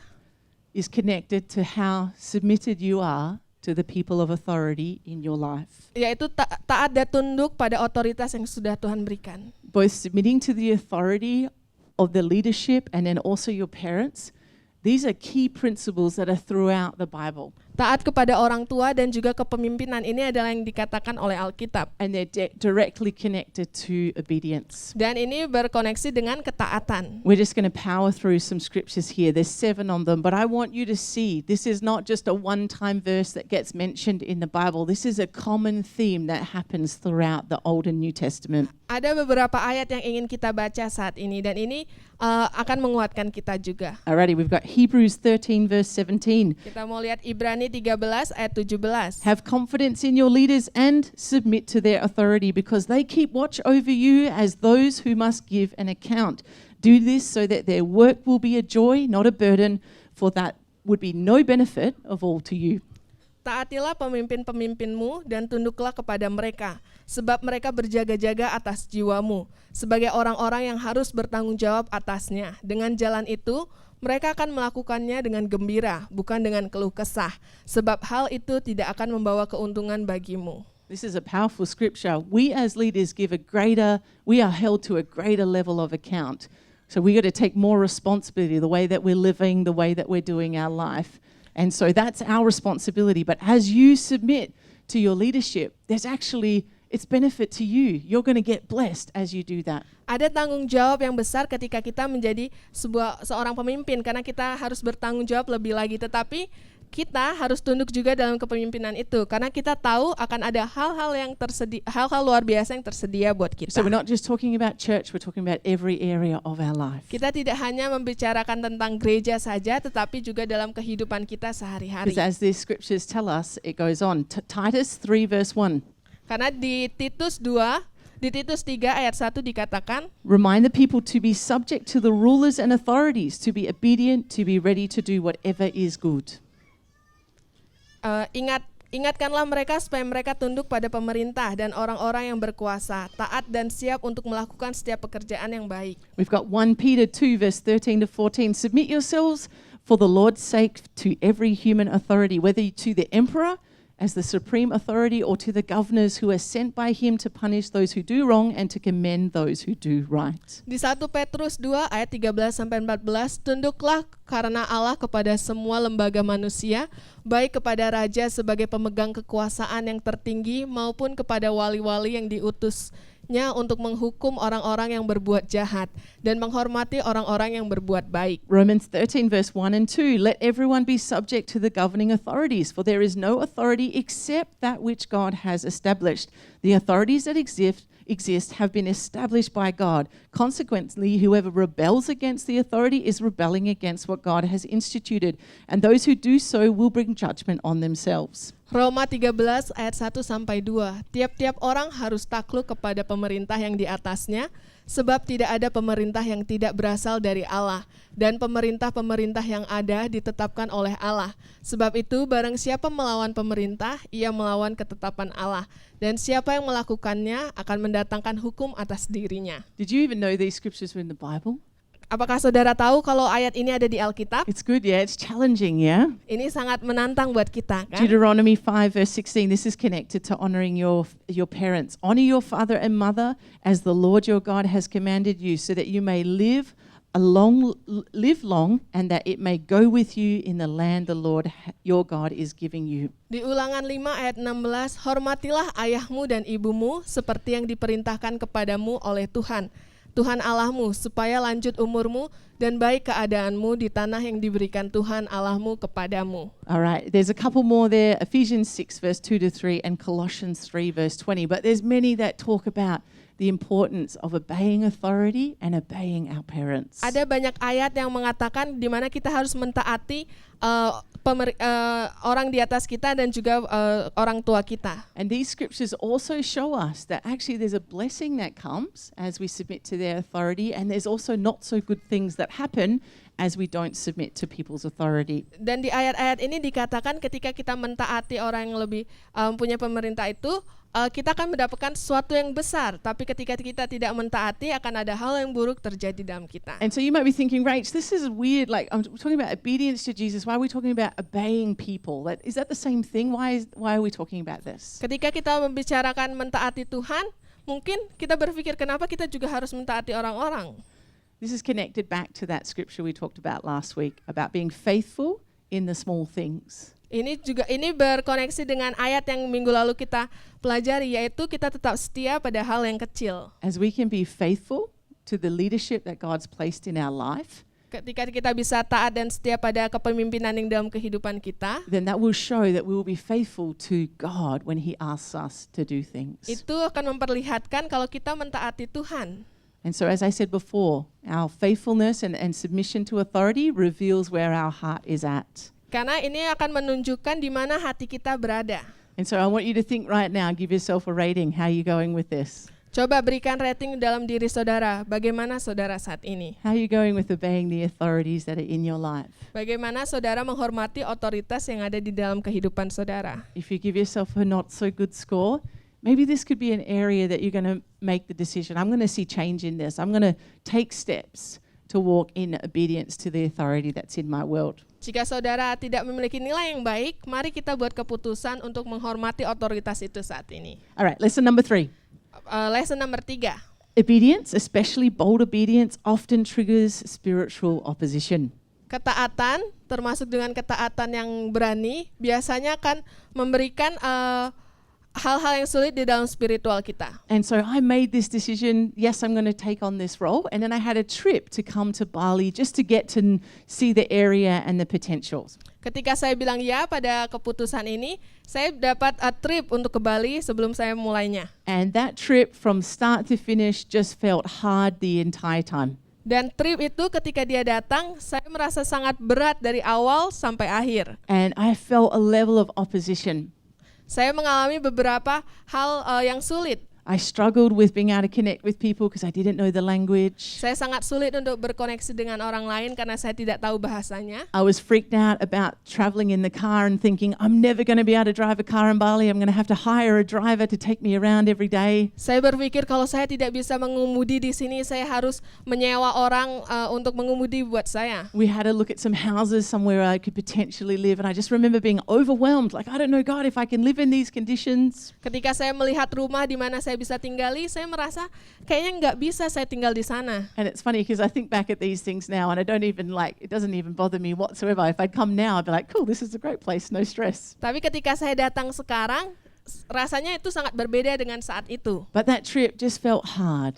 is connected to how submitted you are to the people of authority in your life. yaitu taat dan tunduk pada otoritas yang sudah Tuhan berikan. Both submitting to the authority of the leadership and then also your parents. These are key principles that are throughout the Bible. Taat kepada orang tua dan juga kepemimpinan ini adalah yang dikatakan oleh Alkitab. And they're directly connected to obedience. Dan ini berkoneksi dengan ketaatan. We're just going to power through some scriptures here. There's 7 on them, but I want you to see this is not just a one-time verse that gets mentioned in the Bible. This is a common theme that happens throughout the Old and New Testament. Ada beberapa ayat yang ingin kita baca saat ini dan ini akan menguatkan kita juga. Alrighty, we've got Hebrews 13 verse 17. Kita mau lihat Ibrani 13 ayat 17. Have confidence in your leaders and submit to their authority because they keep watch over you as those who must give an account. Do this so that their work will be a joy, not a burden, for that would be no benefit of all to you. Taatilah pemimpin-pemimpinmu dan tunduklah kepada mereka, sebab mereka berjaga-jaga atas jiwamu, sebagai orang-orang yang harus bertanggung jawab atasnya. Dengan jalan itu, mereka akan melakukannya dengan gembira, bukan dengan keluh kesah, sebab hal itu tidak akan membawa keuntungan bagimu. This is a powerful scripture. We as leaders we are held to a greater level of account. So we got to take more responsibility, the way that we're living, the way that we're doing our life. And so that's our responsibility. But as you submit to your leadership, it's benefit to you. You're going to get blessed as you do that. Ada tanggung jawab yang besar ketika kita menjadi seorang pemimpin, karena kita harus bertanggung jawab lebih lagi. Tetapi kita harus tunduk juga dalam kepemimpinan itu, karena kita tahu akan ada hal-hal luar biasa yang tersedia buat kita. So we're not just talking about church, we're talking about every area of our life. Kita tidak hanya membicarakan tentang gereja saja, tetapi juga dalam kehidupan kita sehari-hari. Because as these scriptures tell us, it goes on. Titus 3 verse 1. Karena di Titus 3 ayat 1 dikatakan, Remind the people to be subject to the rulers and authorities, to be obedient, to be ready to do whatever is good. Ingatkanlah mereka supaya mereka tunduk pada pemerintah dan orang-orang yang berkuasa, taat dan siap untuk melakukan setiap pekerjaan yang baik. We've got 1 Peter 2 verse 13 to 14. Submit yourselves for the Lord's sake to every human authority, whether to the emperor as the supreme authority or to the governors who are sent by him to punish those who do wrong and to commend those who do right. Di 1 Petrus 2 ayat 13-14, tunduklah karena Allah kepada semua lembaga manusia, baik kepada raja sebagai pemegang kekuasaan yang tertinggi maupun kepada wali-wali yang diutusnya untuk menghukum orang-orang yang berbuat jahat dan menghormati orang-orang yang berbuat baik. Romans 13 verse 1 and 2, let everyone be subject to the governing authorities, for there is no authority except that which God has established. The authorities that exist have been established by God. Consequently, whoever rebels against the authority is rebelling against what God has instituted, and those who do so will bring judgment on themselves. Roma 13 ayat 1-2, tiap-tiap orang harus takluk kepada pemerintah yang di atasnya, sebab tidak ada pemerintah yang tidak berasal dari Allah, dan pemerintah-pemerintah yang ada ditetapkan oleh Allah. Sebab itu, barang siapa melawan pemerintah, ia melawan ketetapan Allah, dan siapa yang melakukannya akan mendatangkan hukum atas dirinya. Did you even know these scriptures were in the Bible? Apakah saudara tahu kalau ayat ini ada di Alkitab? It's good, yeah, it's challenging, yeah? Ini sangat menantang buat kita, kan? Deuteronomy 5 verse 16, this is connected to honoring your parents. Honor your father and mother as the Lord your God has commanded you, so that you may live long and that it may go with you in the land the Lord your God is giving you. Di Ulangan 5 ayat 16, hormatilah ayahmu dan ibumu seperti yang diperintahkan kepadamu oleh Tuhan Allahmu, supaya lanjut umurmu dan baik keadaanmu di tanah yang diberikan Tuhan Allahmu kepadamu. All right, there's a couple more there, Ephesians 6 verse 2 to 3 and Colossians 3 verse 20, but there's many that talk about the importance of obeying authority and obeying our parents. Ada banyak ayat yang mengatakan di mana kita harus mentaati orang di atas kita dan juga orang tua kita. And these scriptures also show us that actually there's a blessing that comes as we submit to their authority, and there's also not so good things that happen as we don't submit to people's authority. Dan di ayat-ayat ini dikatakan ketika kita mentaati orang yang lebih punya pemerintah itu, kita akan mendapatkan sesuatu yang besar. Tapi ketika kita tidak mentaati, akan ada hal yang buruk terjadi dalam kita. And so you might be thinking, Rach, this is weird. Like, I'm talking about obedience to Jesus. Why are we talking about obeying people? Is that the same thing? Why are we talking about this? Ketika kita membicarakan mentaati Tuhan, mungkin kita berpikir kenapa kita juga harus mentaati orang-orang. This is connected back to that scripture we talked about last week about being faithful in the small things. Ini berkoneksi dengan ayat yang minggu lalu kita pelajari, yaitu kita tetap setia pada hal yang kecil. As we can be faithful to the leadership that God's placed in our life, ketika kita bisa taat dan setia pada kepemimpinan yang dalam kehidupan kita, then that will show that we will be faithful to God when He asks us to do things. Itu akan memperlihatkan kalau kita mentaati Tuhan. And so as I said before, our faithfulness and submission to authority reveals where our heart is at. Karena ini akan menunjukkan di mana hati kita berada. And so I want you to think right now, give yourself a rating. How are you going with this? Coba berikan rating dalam diri saudara. Bagaimana saudara saat ini? How are you going with obeying the authorities that are in your life? Bagaimana saudara menghormati otoritas yang ada di dalam kehidupan saudara? If you give yourself a not so good score, maybe this could be an area that you're going to make the decision. I'm going to see change in this. I'm going to take steps to walk in obedience to the authority that's in my world. Jika saudara tidak memiliki nilai yang baik, mari kita buat keputusan untuk menghormati otoritas itu saat ini. All right, lesson number 3. Lesson nomor 3. Obedience, especially bold obedience, often triggers spiritual opposition. Ketaatan, termasuk dengan ketaatan yang berani, biasanya akan memberikan hal-hal yang sulit di dalam spiritual kita. And so I made this decision, yes, I'm going to take on this role. And then I had a trip to come to Bali just to get to see the area and the potentials. Ketika saya bilang ya pada keputusan ini, saya dapat trip untuk ke Bali sebelum saya mulainya. And that trip from start to finish just felt hard the entire time. Dan trip itu ketika dia datang, saya merasa sangat berat dari awal sampai akhir. And I felt a level of opposition. Saya mengalami beberapa hal yang sulit. I struggled with being able to connect with people because I didn't know the language. Saya sangat sulit untuk berkoneksi dengan orang lain karena saya tidak tahu bahasanya. I was freaked out about traveling in the car and thinking, I'm never going to be able to drive a car in Bali. I'm going to have to hire a driver to take me around every day. Saya berpikir kalau saya tidak bisa mengemudi di sini, saya harus menyewa orang untuk mengemudi buat saya. We had to look at some houses somewhere I could potentially live, and I just remember being overwhelmed. Like, I don't know, God, if I can live in these conditions. Ketika saya melihat rumah di mana saya bisa tinggali, saya merasa kayaknya nggak bisa saya tinggal di sana. And it's funny because I think back at these things now, and I don't even it doesn't even bother me whatsoever. If I'd come now, I'd be like, cool, this is a great place, no stress. Tapi ketika saya datang sekarang, rasanya itu sangat berbeda dengan saat itu. But that trip just felt hard.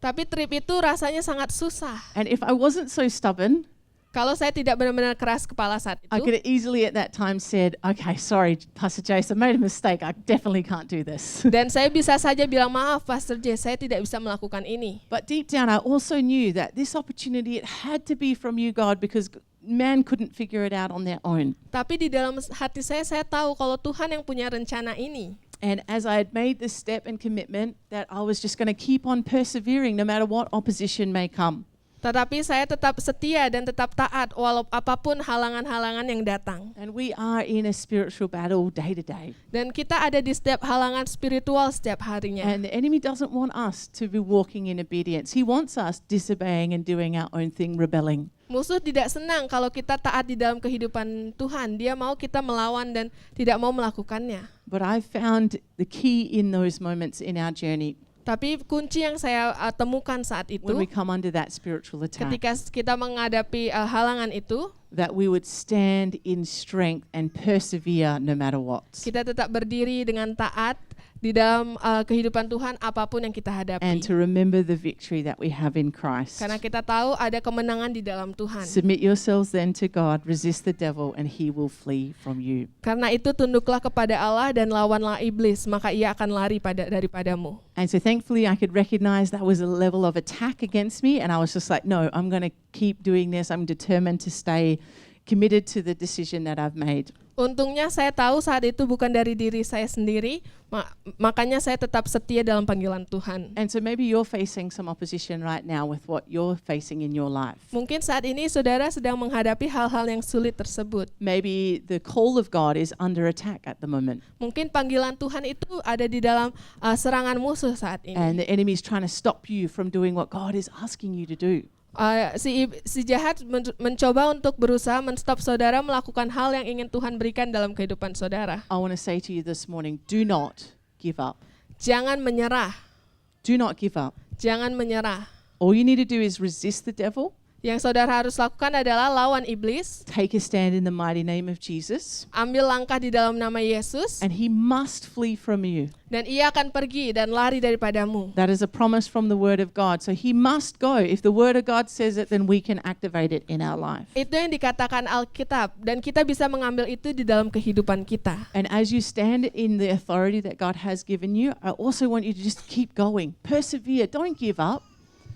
Tapi trip itu rasanya sangat susah. And if I wasn't so stubborn, Kalau saya tidak benar-benar keras kepala saat I itu, could have easily at that time said, okay, sorry, Pastor Jace, I made a mistake. I definitely can't do this. dan saya bisa saja bilang, maaf Pastor J, saya tidak bisa melakukan ini. But deep down, I also knew that this opportunity, it had to be from you, God, because man couldn't figure it out on their own. Tapi di dalam hati saya tahu kalau Tuhan yang punya rencana ini. And as I had made this step and commitment that I was just going to keep on persevering no matter what opposition may come. Tetapi saya tetap setia dan tetap taat walau apapun halangan-halangan yang datang. And we are in a spiritual battle day to day. Dan kita ada di setiap halangan spiritual setiap harinya. And the enemy doesn't want us to be walking in obedience. He wants us disobeying and doing our own thing, rebelling. Musuh tidak senang kalau kita taat di dalam kehidupan Tuhan. Dia mau kita melawan dan tidak mau melakukannya. But I found the key in those moments in our journey. Tapi kunci yang saya temukan saat itu, When we come under that spiritual attack, ketika kita menghadapi halangan itu, that we would stand in strength and persevere no matter what. kita tetap berdiri dengan taat di dalam kehidupan Tuhan apapun yang kita hadapi. And to remember the victory that we have in Christ. Karena kita tahu ada kemenangan di dalam Tuhan. Submit yourselves then to God, resist the devil, and he will flee from you. Karena itu tunduklah kepada Allah dan lawanlah iblis, maka ia akan lari daripadamu. And so thankfully I could recognize that was a level of attack against me, and I was just like, no, I'm going to keep doing this. I'm determined to stay committed to the decision that I've made. Untungnya saya tahu saat itu bukan dari diri saya sendiri, makanya saya tetap setia dalam panggilan Tuhan. And so maybe you're facing some opposition right now with what you're facing in your life. Mungkin saat ini saudara sedang menghadapi hal-hal yang sulit tersebut. Maybe the call of God is under attack at the moment. Mungkin panggilan Tuhan itu ada di dalam serangan musuh saat ini. And the enemy is trying to stop you from doing what God is asking you to do. Si jahat mencoba untuk berusaha menstop saudara melakukan hal yang ingin Tuhan berikan dalam kehidupan saudara. I want to say to you this morning, do not give up. Jangan menyerah. Do not give up. Jangan menyerah. All you need to do is resist the devil. Yang saudara harus lakukan adalah lawan iblis. Take a stand in the mighty name of Jesus. Ambil langkah di dalam nama Yesus. And he must flee from you. Dan ia akan pergi dan lari daripadamu. That is a promise from the word of God. So he must go. If the word of God says it, then we can activate it in our life. Itu yang dikatakan Alkitab. Dan kita bisa mengambil itu di dalam kehidupan kita. And as you stand in the authority that God has given you, I also want you to just keep going. Persevere. Don't give up.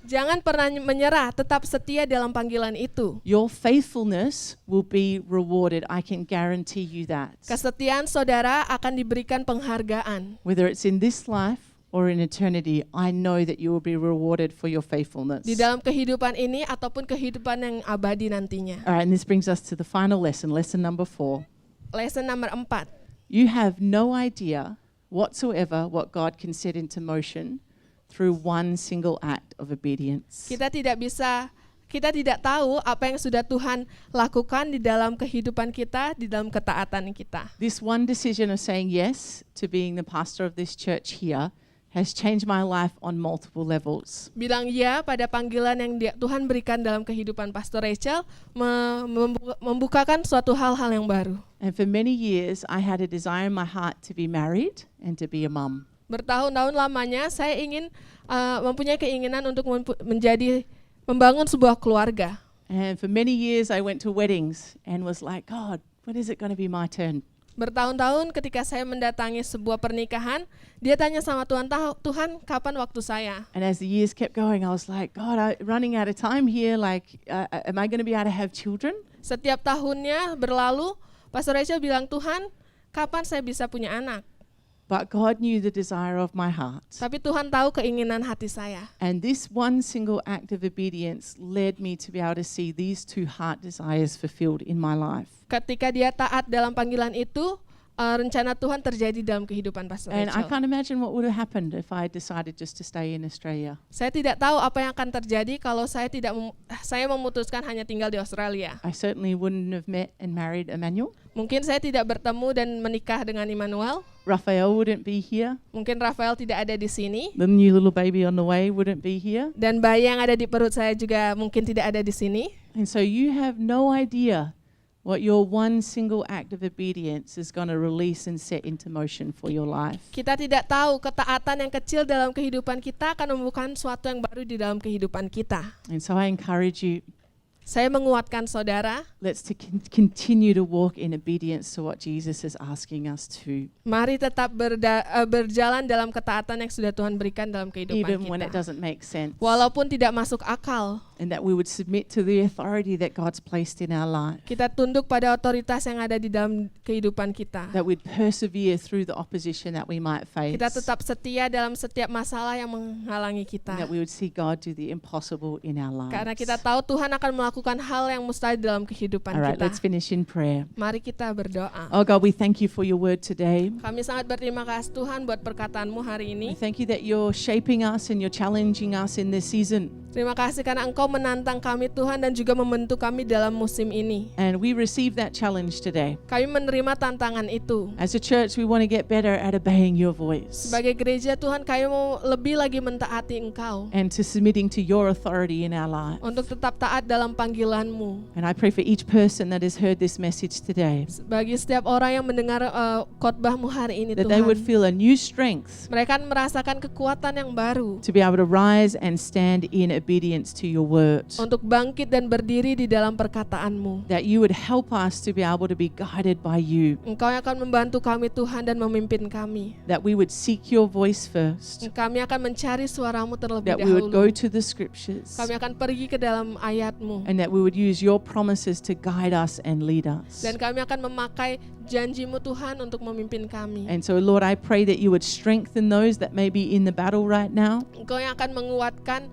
Jangan pernah menyerah, tetap setia dalam panggilan itu. Your faithfulness will be rewarded. I can guarantee you that. Kesetiaan saudara akan diberikan penghargaan. Whether it's in this life or in eternity, I know that you will be rewarded for your faithfulness. Di dalam kehidupan ini ataupun kehidupan yang abadi nantinya. All right, and this brings us to the final lesson, lesson number 4. Lesson nomor 4. You have no idea whatsoever what God can set into motion through one single act of obedience. Kita tidak tahu apa yang sudah Tuhan lakukan di dalam kehidupan kita, di dalam ketaatan kita. This one decision of saying yes to being the pastor of this church here has changed my life on multiple levels. Bilang ya pada panggilan yang Tuhan berikan dalam kehidupan Pastor Rachel membukakan suatu hal-hal yang baru. And for many years I had a desire in my heart to be married and to be a mum. Bertahun-tahun lamanya saya ingin mempunyai keinginan untuk membangun sebuah keluarga. And for many years I went to weddings and was like, God, when is it going to be my turn? Bertahun-tahun ketika saya mendatangi sebuah pernikahan, dia tanya sama Tuhan, Tuhan kapan waktu saya? And as the years kept going, I was like, God, I'm running out of time here. Like, am I going to be able to have children? Setiap tahunnya berlalu, Pastor Rachel bilang, Tuhan, kapan saya bisa punya anak? But God knew the desire of my heart. Tapi Tuhan tahu keinginan hati saya. And this one single act of obedience led me to be able to see these two heart desires fulfilled in my life. Ketika dia taat dalam panggilan itu, rencana Tuhan terjadi dalam kehidupan Pastor And I Rachel. can't imagine what would have happened if I had decided just to stay in Australia. Saya tidak tahu apa yang akan terjadi kalau saya memutuskan hanya tinggal di Australia. I certainly wouldn't have met and married Emmanuel. Mungkin saya tidak bertemu dan menikah dengan Immanuel. Raphael wouldn't be here. Mungkin Rafael tidak ada di sini. The new little baby on the way wouldn't be here. Dan bayi yang ada di perut saya juga mungkin tidak ada di sini. And so you have no idea what your one single act of obedience is going to release and set into motion for your life. Kita tidak tahu ketaatan yang kecil dalam kehidupan kita akan membuka suatu yang baru di dalam kehidupan kita. And so I encourage you, Saya menguatkan saudara, let's continue to walk in obedience to what Jesus is asking us to, mari tetap berjalan dalam ketaatan yang sudah Tuhan berikan dalam kehidupan even when it kita. doesn't make sense. Walaupun tidak masuk akal, And that we would submit to the authority that God's placed in our life. kita tunduk pada otoritas yang ada di dalam kehidupan kita. That we'd persevere through the opposition that we might face. Kita tetap setia dalam setiap masalah yang menghalangi And kita. that we would see God do the impossible in our lives. Karena kita tahu Tuhan akan melakukan hal yang mustahil dalam kehidupan All right, kita. let's finish in prayer. Mari kita berdoa. Oh God, we thank you for your word today. Kami sangat berterima kasih Tuhan buat perkataanmu hari We ini. thank you that you're shaping us and you're challenging us in this season. Terima kasih karena Engkau menantang kami Tuhan dan juga membentuk kami dalam musim ini. And we receive that challenge today. Kami menerima tantangan itu. As a church, we want to get better at obeying your voice Sebagai gereja Tuhan, kami mau lebih lagi mentaati Engkau. and to submitting to your authority in our lives. Untuk tetap taat dalam panggilan-Mu. And I pray for each person that has heard this message today, Bagi setiap orang yang mendengar khotbah-Mu hari ini that they would Tuhan. feel a new strength Mereka akan merasakan kekuatan yang baru. to be able to rise and stand in obedience to your word. Untuk bangkit dan berdiri di dalam perkataan-Mu. That you would help us to be able to be guided by you. Engkau yang akan membantu kami Tuhan dan memimpin kami. That we would seek your voice first. Kami akan mencari suara-Mu terlebih That we would go dahulu. to the scriptures. Kami akan pergi ke dalam ayat-Mu. And that we would use your promises to guide us and lead us. Dan kami akan memakai janji-Mu Tuhan untuk memimpin kami. And so Lord, I pray that you would strengthen those that may be in the battle right now. Engkau yang akan menguatkan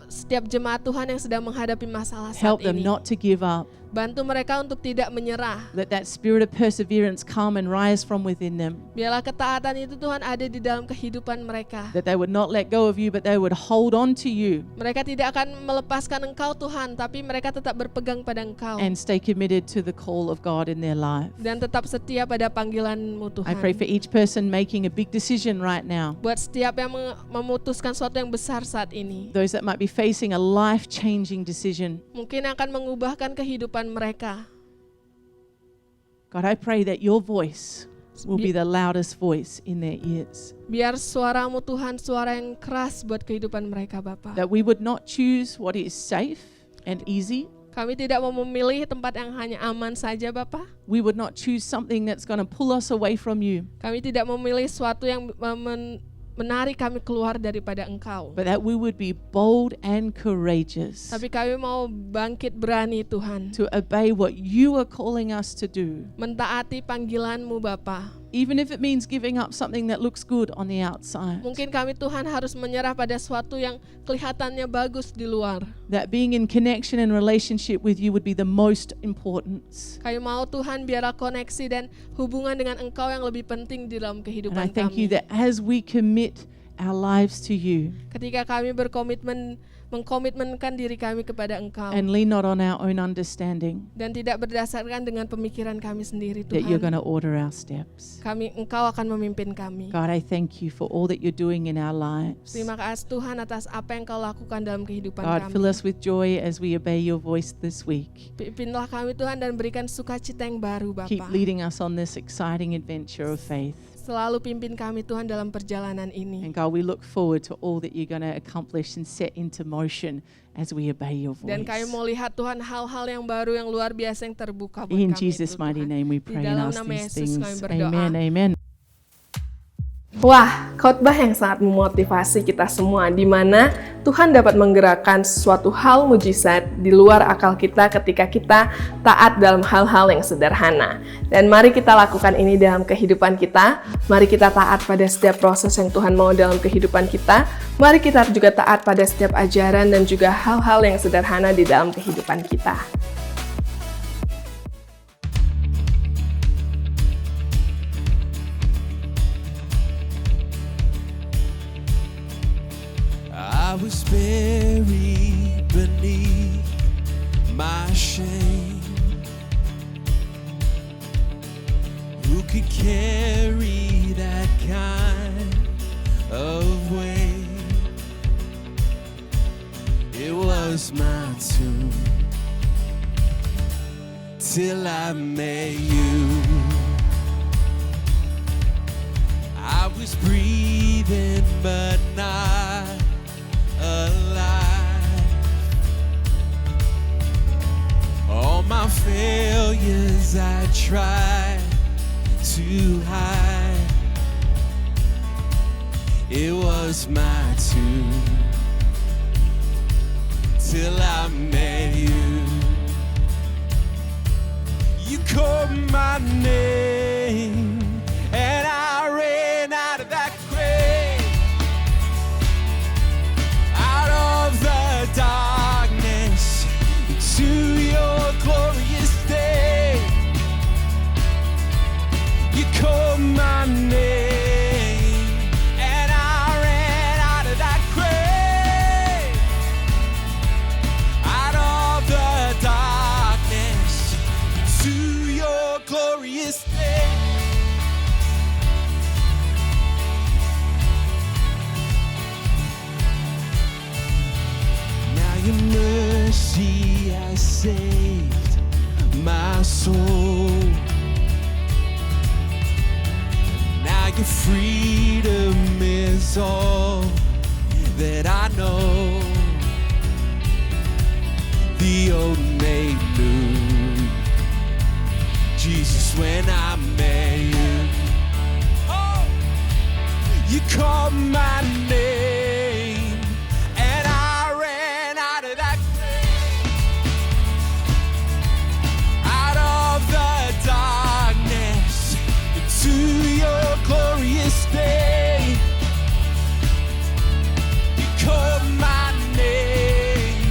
setiap jemaat Tuhan yang sedang menghadapi masalah saat Help them ini. not to give up. Bantu mereka untuk tidak menyerah. Let that spirit of perseverance come and rise from within them. Biarlah ketaatan itu Tuhan ada di dalam kehidupan mereka. That they would not let go of you, but they would hold on to you Mereka tidak akan melepaskan Engkau Tuhan, tapi mereka tetap berpegang pada Engkau. and stay committed to the call of God in their life. Dan tetap setia pada panggilan-Mu Tuhan. I pray for each person making a big decision right now. Buat setiap yang memutuskan sesuatu yang besar saat ini. Those that might be facing a life-changing decision. Mungkin akan mengubahkan kehidupan mereka. God, I pray that your voice will be the loudest voice in their ears. Biar suara-Mu Tuhan suara yang keras buat kehidupan mereka Bapa. That we would not choose what is safe and easy. Kami tidak mau memilih tempat yang hanya aman saja Bapa. We would not choose something that's going to pull us away from you. Kami tidak memilih sesuatu yang menarik kami keluar daripada Engkau. But that we would be bold and courageous Tapi kami mau bangkit berani Tuhan. to obey what you are calling us to do. Mentaati panggilan-Mu Bapa. Even if it means giving up something that looks good on the outside. Mungkin kami Tuhan harus menyerah pada sesuatu yang kelihatannya bagus di luar. That being in connection and relationship with you would be the most important. Kami mau Tuhan biarlah koneksi dan hubungan dengan Engkau yang lebih penting di dalam And I kehidupan thank you kami. that as we commit our lives to you Ketika kami mengkomitmenkan diri kami kepada Engkau. and lean not on our own understanding, Dan tidak berdasarkan dengan pemikiran kami sendiri that you're going Tuhan. to order our steps. Engkau akan memimpin kami. God, I thank you for all that you're doing in our lives. Terima kasih Tuhan atas apa yang Kau lakukan dalam kehidupan God, kami. fill us with joy as we obey your voice this week. Pimpinlah kami Tuhan dan berikan sukacita yang baru Keep Bapa. leading us on this exciting adventure of faith. Selalu pimpin kami Tuhan dalam perjalanan ini. And God, we look forward to all that you're going to accomplish and set into motion as we obey your Dan kami voice. mau lihat Tuhan hal-hal yang baru yang luar biasa yang terbuka buat In kami Jesus' itu, mighty Tuhan. name we Di pray and dalam ask nama these Yesus kami things. berdoa. Amen, amen. Wah, khotbah yang sangat memotivasi kita semua, di mana Tuhan dapat menggerakkan suatu hal mujizat di luar akal kita ketika kita taat dalam hal-hal yang sederhana. Dan mari kita lakukan ini dalam kehidupan kita. Mari kita taat pada setiap proses yang Tuhan mau dalam kehidupan kita. Mari kita juga taat pada setiap ajaran dan juga hal-hal yang sederhana di dalam kehidupan kita. I was buried beneath my shame. Who could carry that kind of weight? It was my tomb till I met you. I was breathing but not alive. All my failures I tried to hide. It was my tomb till I met you. You called my name and I ran out of that grave, out of the darkness to your glorious day. You called my name and I ran out of that grave, out of the darkness to your glorious day. Now your mercy has saved my soul. Now your freedom is all that I know. The old made new, Jesus, when I met you. Oh, you called my name and I ran out of that grave, out of the darkness into your glorious day. You called my name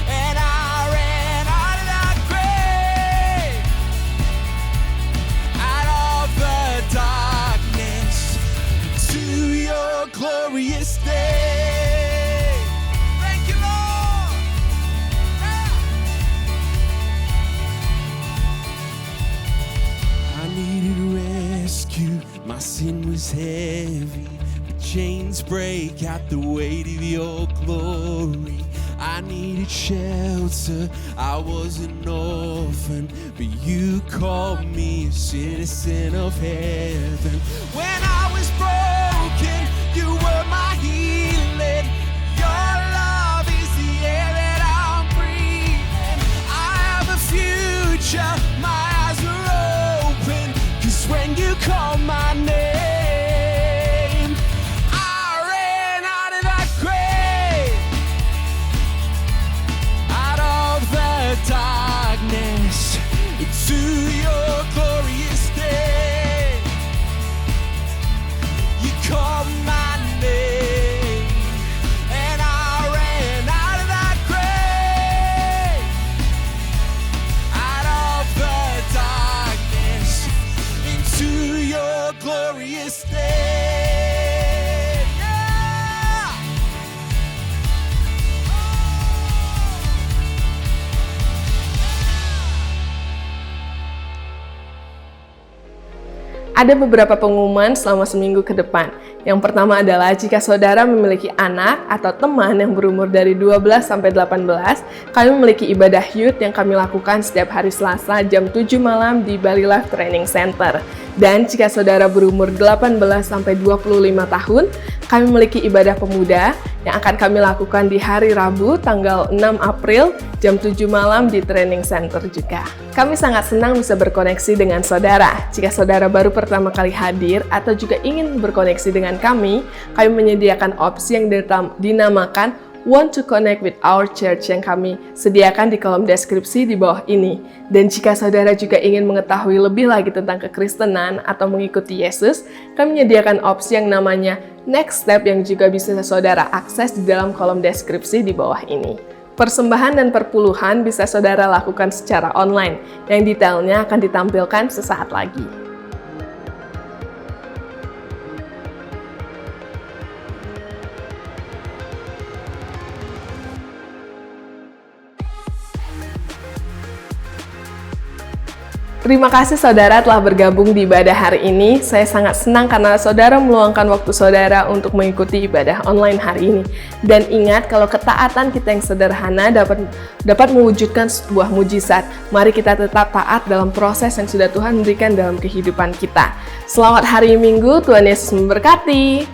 and I ran out of that grave, out of the darkness to your glorious day. Thank you, Lord. I needed rescue, my sin was heavy. The chains break at the weight of your glory. I needed shelter, I was an orphan, but you called me a citizen of heaven. When I was broken, you were my healing. Your love is the air that I'm breathing. I have a future, my eyes are open, 'cause when you call my name, I ran out of that grave, out of the darkness into your glorious day. You called my name and I ran out of that grave, out of the darkness into your glorious day. Yeah! Ada beberapa pengumuman selama seminggu ke depan. Yang pertama adalah jika saudara memiliki anak atau teman yang berumur dari 12 sampai 18, kami memiliki ibadah youth yang kami lakukan setiap hari Selasa jam 7 malam di Bali Life Training Center. Dan jika saudara berumur 18-25 tahun, kami memiliki ibadah pemuda yang akan kami lakukan di hari Rabu tanggal 6 April jam 7 malam di Training Center juga. Kami sangat senang bisa berkoneksi dengan saudara. Jika saudara baru pertama kali hadir atau juga ingin berkoneksi dengan kami menyediakan opsi yang dinamakan Want to Connect with Our Church yang kami sediakan di kolom deskripsi di bawah ini. Dan jika saudara juga ingin mengetahui lebih lagi tentang kekristenan atau mengikuti Yesus, kami menyediakan opsi yang namanya Next Step yang juga bisa saudara akses di dalam kolom deskripsi di bawah ini. Persembahan dan perpuluhan bisa saudara lakukan secara online, yang detailnya akan ditampilkan sesaat lagi. Terima kasih saudara telah bergabung di ibadah hari ini. Saya sangat senang karena saudara meluangkan waktu saudara untuk mengikuti ibadah online hari ini. Dan ingat, kalau ketaatan kita yang sederhana dapat mewujudkan sebuah mujizat. Mari kita tetap taat dalam proses yang sudah Tuhan berikan dalam kehidupan kita. Selamat hari Minggu, Tuhan Yesus memberkati.